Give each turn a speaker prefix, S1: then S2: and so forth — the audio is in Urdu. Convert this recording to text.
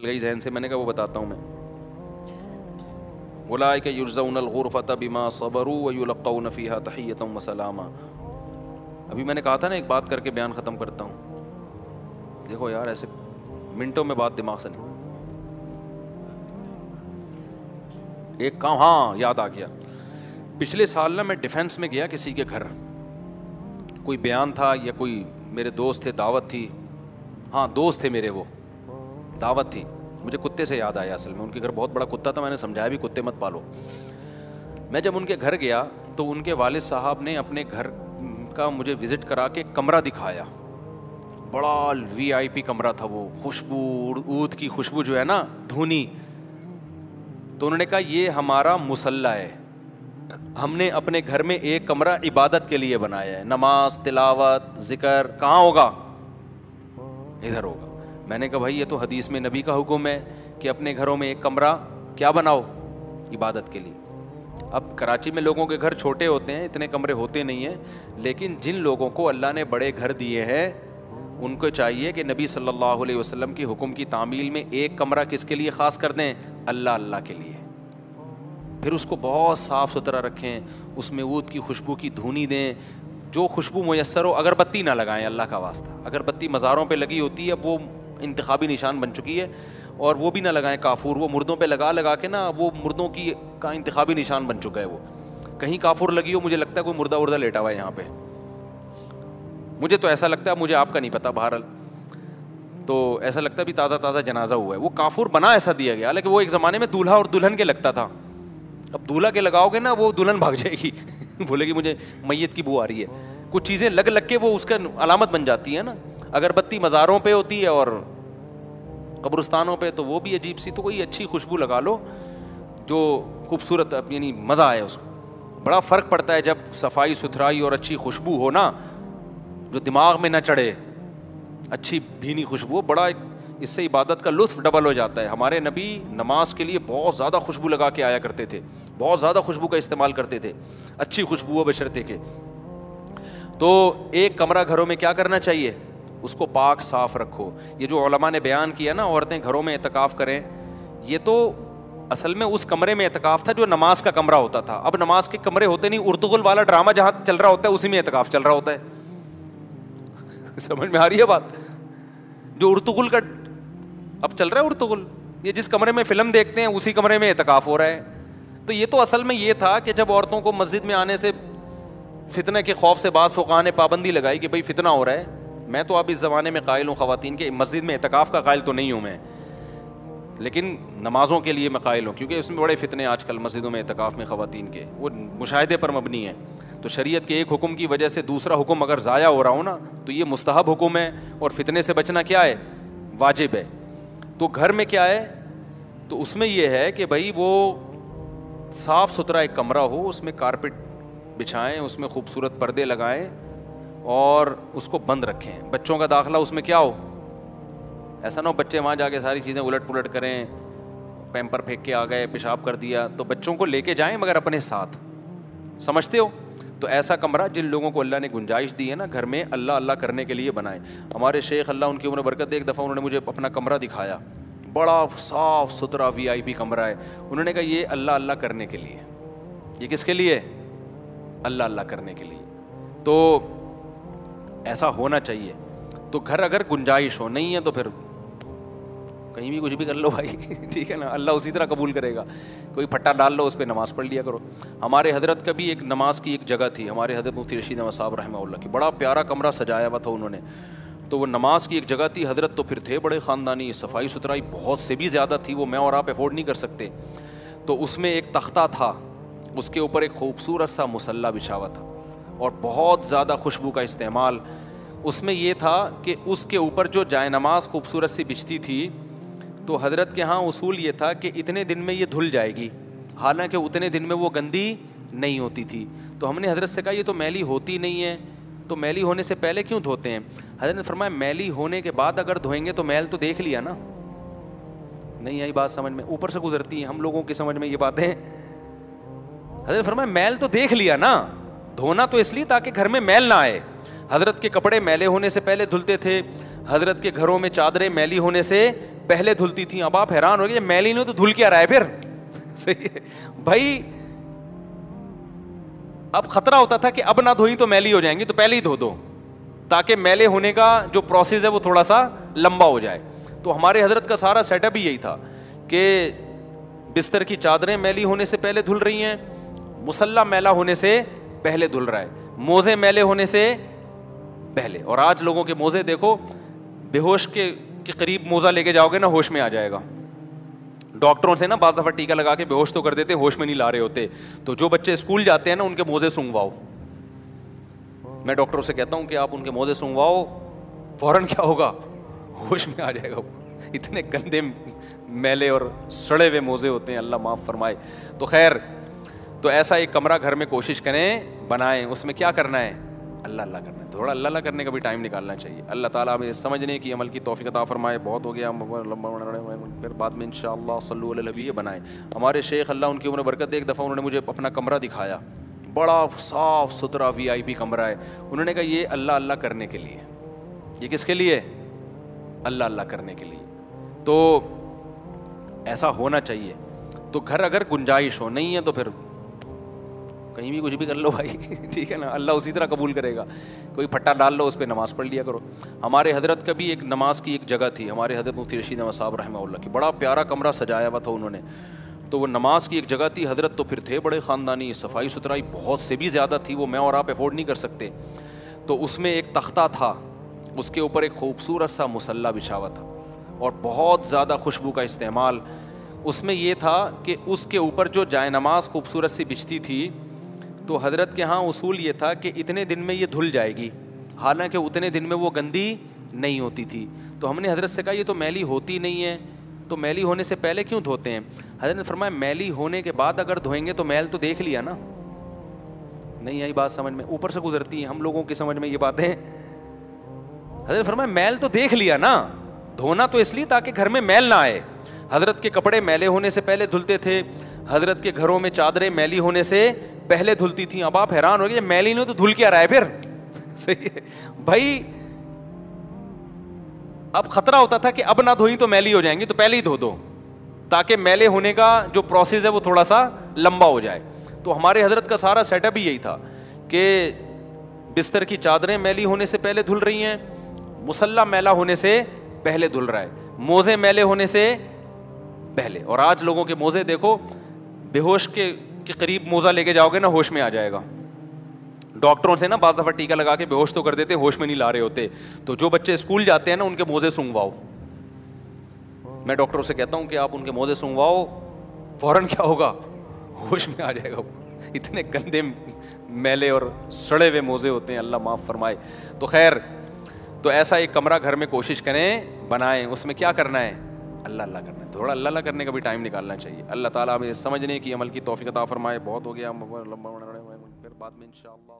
S1: چل گئی ذہن سے, میں نے کہا وہ بتاتا ہوں میں. اولئک یجزون الغرفۃ بما صبروا ویلقون فیہا تحیۃ وسلاما. ابھی میں نے کہا تھا نا ایک بات کر کے بیان ختم کرتا ہوں. دیکھو یار ایسے منٹوں میں بات دماغ سے نہیں. ایک کام, ہاں یاد آ گیا, پچھلے سال نا میں ڈیفینس میں گیا کسی کے گھر, کوئی بیان تھا یا کوئی میرے دوست تھے, دعوت تھی. ہاں دوست تھے میرے, وہ دعوت تھی. مجھے کتے سے یاد آیا, اصل میں ان کے گھر بہت بڑا کتا تھا, میں نے سمجھایا بھی کتے مت پالو. میں جب ان کے گھر گیا تو ان کے والد صاحب نے اپنے گھر کا مجھے وزٹ کرا کے کمرہ دکھایا. بڑا وی آئی پی کمرہ تھا وہ, خوشبو, عود کی خوشبو جو ہے نا, دھونی. تو انہوں نے کہا یہ ہمارا مصلی ہے, ہم نے اپنے گھر میں ایک کمرہ عبادت کے لیے بنایا ہے, نماز, تلاوت, ذکر کہاں ہوگا, ادھر ہوگا. میں نے کہا بھائی یہ تو حدیث میں نبی کا حکم ہے کہ اپنے گھروں میں ایک کمرہ کیا بناؤ, عبادت کے لیے. اب کراچی میں لوگوں کے گھر چھوٹے ہوتے ہیں, اتنے کمرے ہوتے نہیں ہیں, لیکن جن لوگوں کو اللہ نے بڑے گھر دیے ہیں ان کو چاہیے کہ نبی صلی اللہ علیہ وسلم کی حکم کی تعمیل میں ایک کمرہ کس کے لیے خاص کر دیں, اللہ کے لیے. پھر اس کو بہت صاف ستھرا رکھیں, اس میں عود کی خوشبو کی دھونی دیں, جو خوشبو میسر ہو. اگربتی نہ لگائیں اللہ کا واسطہ, اگربتی مزاروں پہ لگی ہوتی ہے, اب وہ انتخابی نشان بن چکی ہے, اور وہ بھی نہ لگائیں. کافور وہ مردوں پہ لگا کے نا, وہ مردوں کی کا انتخابی نشان بن چکا ہے. وہ کہیں کافور لگی ہو, مجھے لگتا ہے کوئی مردہ لیٹا ہوا ہے یہاں پہ, مجھے تو ایسا لگتا ہے, مجھے آپ کا نہیں پتا, بہرحال تو ایسا لگتا ہے بھی تازہ جنازہ ہوا ہے. وہ کافور بنا ایسا دیا گیا, حالانکہ وہ ایک زمانے میں دولہا اور دلہن کے لگتا تھا. اب دولہا کے لگاؤ گے نا, وہ دلہن بھاگ جائے گی, بولے گی مجھے میت کی بو آ رہی ہے. کچھ چیزیں لگ کے وہ اس کا علامت بن جاتی ہے نا. اگربتی مزاروں پہ ہوتی ہے اور قبرستانوں پہ, تو وہ بھی عجیب سی. تو کوئی اچھی خوشبو لگا لو جو خوبصورت, یعنی مزہ آئے اس کو. بڑا فرق پڑتا ہے جب صفائی ستھرائی اور اچھی خوشبو ہو نا, جو دماغ میں نہ چڑھے, اچھی بھینی خوشبو, بڑا اس سے عبادت کا لطف ڈبل ہو جاتا ہے. ہمارے نبی نماز کے لیے بہت زیادہ خوشبو لگا کے آیا کرتے تھے, بہت زیادہ خوشبو کا استعمال کرتے تھے, اچھی خوشبو بشرطے کے. تو ایک کمرہ گھروں میں کیا کرنا چاہیے, اس کو پاک صاف رکھو. یہ جو علماء نے بیان کیا نا, عورتیں گھروں میں اعتکاف کریں, یہ تو اصل میں اس کمرے میں اعتکاف تھا جو نماز کا کمرہ ہوتا تھا. اب نماز کے کمرے ہوتے نہیں, ارطغرل والا ڈرامہ جہاں چل رہا ہوتا ہے اسی میں اعتکاف چل رہا ہوتا ہے. سمجھ میں آ رہی ہے بات؟ جو ارطغرل کا اب چل رہا ہے, ارطغرل, یہ جس کمرے میں فلم دیکھتے ہیں اسی کمرے میں اعتکاف ہو رہا ہے. تو یہ تو اصل میں یہ تھا کہ جب عورتوں کو مسجد میں آنے سے فتنہ کے خوف سے بعض فقہاء نے پابندی لگائی کہ بھائی فتنہ ہو رہا ہے. میں تو اب اس زمانے میں قائل ہوں خواتین کے, مسجد میں اعتکاف کا قائل تو نہیں ہوں میں, لیکن نمازوں کے لیے میں قائل ہوں, کیونکہ اس میں بڑے فتنے آج کل مسجدوں میں اعتکاف میں خواتین کے, وہ مشاہدے پر مبنی ہے. تو شریعت کے ایک حکم کی وجہ سے دوسرا حکم اگر ضائع ہو رہا ہو نا, تو یہ مستحب حکم ہے, اور فتنے سے بچنا کیا ہے, واجب ہے. تو گھر میں کیا ہے, تو اس میں یہ ہے کہ بھائی وہ صاف ستھرا ایک کمرہ ہو, اس میں کارپیٹ بچھائیں, اس میں خوبصورت پردے لگائیں اور اس کو بند رکھیں. بچوں کا داخلہ اس میں کیا ہو, ایسا نہ ہو بچے وہاں جا کے ساری چیزیں الٹ پلٹ کریں, پیمپر پھینک کے آ گئے, پیشاب کر دیا. تو بچوں کو لے کے جائیں مگر اپنے ساتھ, سمجھتے ہو. تو ایسا کمرہ جن لوگوں کو اللہ نے گنجائش دی ہے نا گھر میں, اللہ کرنے کے لیے بنائیں. ہمارے شیخ اللہ ان کی عمر برکت دے, ایک دفعہ انہوں نے مجھے اپنا کمرہ دکھایا, بڑا صاف ستھرا وی آئی پی کمرہ ہے. انہوں نے کہا یہ اللہ کرنے کے لیے. یہ کس کے لیے, اللہ کرنے کے لیے. تو ایسا ہونا چاہیے. تو گھر اگر گنجائش ہو, نہیں ہے تو پھر کہیں بھی کچھ بھی کر لو بھائی, ٹھیک ہے نا, اللہ اسی طرح قبول کرے گا. کوئی پھٹا ڈال لو, اس پہ نماز پڑھ لیا کرو. ہمارے حضرت کا بھی ایک نماز کی ایک جگہ تھی, ہمارے حضرت مفتی رشید احمد صاحب رحمہ اللہ کی, بڑا پیارا کمرہ سجایا ہوا تھا انہوں نے. تو وہ نماز کی ایک جگہ تھی. حضرت تو پھر تھے بڑے خاندانی, صفائی ستھرائی بہت سے بھی زیادہ تھی, وہ میں اور آپ افورڈ نہیں کر سکتے. تو اس میں ایک تختہ تھا, اس کے اوپر ایک خوبصورت سا مصلی بچھا ہوا تھا, اور بہت زیادہ خوشبو کا استعمال. اس میں یہ تھا کہ اس کے اوپر جو جائے نماز خوبصورت سی بچھتی تھی, تو حضرت کے ہاں اصول یہ تھا کہ اتنے دن میں یہ دھل جائے گی, حالانکہ اتنے دن میں وہ گندی نہیں ہوتی تھی. تو ہم نے حضرت سے کہا یہ تو میلی ہوتی نہیں ہے, تو میلی ہونے سے پہلے کیوں دھوتے ہیں؟ حضرت نے فرمایا میلی ہونے کے بعد اگر دھوئیں گے تو میل تو دیکھ لیا نا. نہیں آئی بات سمجھ میں, اوپر سے گزرتی ہیں ہم لوگوں کی سمجھ میں یہ باتیں. حضرت نے فرمایا میل تو دیکھ لیا نا, دھونا تو اس لیے تاکہ گھر میں میل نہ آئے. حضرت کے کپڑے میلے ہونے سے پہلے دھلتے تھے, حضرت کے گھروں میں چادریں میلی ہونے سے پہلے دھلتی تھیں. اب آپ حیران ہو گئے میلی نہیں تو دھل کیا رہا ہے پھر. صحیح ہے بھائی, اب خطرہ ہوتا تھا کہ اب نہ دھوئی تو میلی ہو جائیں گی, تو پہلے ہی دھو دو تاکہ میلے ہونے کا جو پروسیس ہے وہ تھوڑا سا لمبا ہو جائے. تو ہمارے حضرت کا سارا سیٹ اپ ہی یہی تھا کہ بستر کی چادریں میلی ہونے سے پہلے دھل رہی ہیں, مصلی میلا ہونے سے پہلے دھل رہا ہے, موزے میلے ہونے سے پہلے. اور آج لوگوں کے موزے دیکھو, بے ہوش کے قریب موزہ لے کے جاؤ گے نا ہوش میں آ جائے گا. ڈاکٹروں سے نا بعض دفعہ ٹیکا لگا کے بے ہوش تو کر دیتے, ہوش میں نہیں لا رہے ہوتے. تو جو بچے اسکول جاتے ہیں نا ان کے موزے سونگواؤ. میں ڈاکٹروں سے کہتا ہوں کہ آپ ان کے موزے سونگواؤ, فوراً کیا ہوگا, ہوش میں آ جائے گا. اتنے گندے میلے اور سڑے ہوئے موزے ہوتے ہیں, اللہ معاف فرمائے. تو خیر, تو ایسا ایک کمرہ گھر میں کوشش کریں بنائیں. اس میں کیا کرنا ہے, اللہ اللہ کرنا ہے. تھوڑا اللہ اللہ کرنے کا بھی ٹائم نکالنا چاہیے. اللہ تعالیٰ ہمیں سمجھنے کی عمل کی توفیق عطا فرمائے. بہت ہو گیا, پھر بعد میں انشاءاللہ صلو علی النبی بنائیں. ہمارے شیخ اللہ ان کی عمر برکت دے, ایک دفعہ انہوں نے مجھے اپنا کمرہ دکھایا, بڑا صاف ستھرا VIP کمرہ ہے. انہوں نے کہا یہ اللہ اللہ کرنے کے لیے. یہ کس کے لیے, اللہ اللہ کرنے کے لیے. تو ایسا ہونا چاہیے. تو گھر اگر گنجائش ہو, نہیں ہے تو پھر کہیں بھی کچھ بھی کر لو بھائی, ٹھیک ہے نا, اللہ اسی طرح قبول کرے گا. کوئی پھٹا ڈال لو, اس پہ نماز پڑھ لیا کرو. ہمارے حضرت کا بھی ایک نماز کی ایک جگہ تھی, ہمارے حضرت مفتی رشید احمد صاحب رحمہ اللہ کی, بڑا پیارا کمرہ سجایا ہوا تھا انہوں نے. تو وہ نماز کی ایک جگہ تھی. حضرت تو پھر تھے بڑے خاندانی, صفائی ستھرائی بہت سے بھی زیادہ تھی, وہ میں اور آپ افورڈ نہیں کر سکتے. تو اس میں ایک تختہ تھا, اس کے اوپر ایک خوبصورت سا مصلی بچھا ہوا تھا, اور بہت زیادہ خوشبو کا استعمال. اس میں یہ تھا کہ اس کے اوپر جو جائے نماز خوبصورت سی بچھتی تھی, تو حضرت کے ہاں اصول یہ تھا کہ اتنے دن میں یہ دھل جائے گی, حالانکہ اتنے دن میں وہ گندی نہیں ہوتی تھی. تو ہم نے حضرت سے کہا یہ تو میلی ہوتی نہیں ہے, تو میلی ہونے سے پہلے کیوں دھوتے ہیں؟ حضرت نے فرمایا میلی ہونے کے بعد اگر دھوئیں گے تو میل تو دیکھ لیا نا. نہیں آئی بات سمجھ میں, اوپر سے گزرتی ہیں ہم لوگوں کی سمجھ میں یہ باتیں. حضرت نے فرمایا میل تو دیکھ لیا نا, دھونا تو اس لیے تاکہ گھر میں میل نہ آئے. حضرت کے کپڑے میلے ہونے سے پہلے دھلتے تھے, حضرت کے گھروں میں چادریں میلی ہونے سے پہلے دھلتی تھیں. اب آپ حیران ہو گئے میلی نہیں تو دھل کیا رہا ہے پھر. صحیح ہے بھائی, اب خطرہ ہوتا تھا کہ اب نہ دھوئی تو میلی ہو جائیں گی, تو پہلے ہی دھو دو تاکہ میلے ہونے کا جو پروسیس ہے وہ تھوڑا سا لمبا ہو جائے. تو ہمارے حضرت کا سارا سیٹ اپ ہی یہی تھا کہ بستر کی چادریں میلی ہونے سے پہلے دھل رہی ہیں, مصلی میلا ہونے سے پہلے دھل رہا ہے, موزے میلے ہونے سے پہلے. اور آج لوگوں کے موزے دیکھو, بے ہوش کے قریب موزہ لے کے جاؤ گے نا ہوش میں آ جائے گا. ڈاکٹروں سے نا بعض دفعہ ٹیکا لگا کے بے ہوش تو کر دیتے, ہوش میں نہیں لا رہے ہوتے. تو جو بچے اسکول جاتے ہیں نا ان کے موزے سونگواؤ. میں ڈاکٹروں سے کہتا ہوں کہ آپ ان کے موزے سونگواؤ, فوراً کیا ہوگا, ہوش میں آ جائے گا. اتنے گندے میلے اور سڑے ہوئے موزے ہوتے ہیں, اللہ معاف فرمائے. تو خیر, تو ایسا ایک کمرہ گھر میں کوشش کریں بنائیں. اس میں کیا کرنا ہے, اللہ اللہ کرنا ہے. تھوڑا اللہ اللہ کرنے کا بھی ٹائم نکالنا چاہیے. اللہ تعالیٰ ہمیں سمجھنے کی عمل کی توفیق عطا فرمائے. بہت ہو گیا, پھر بعد میں انشاءاللہ.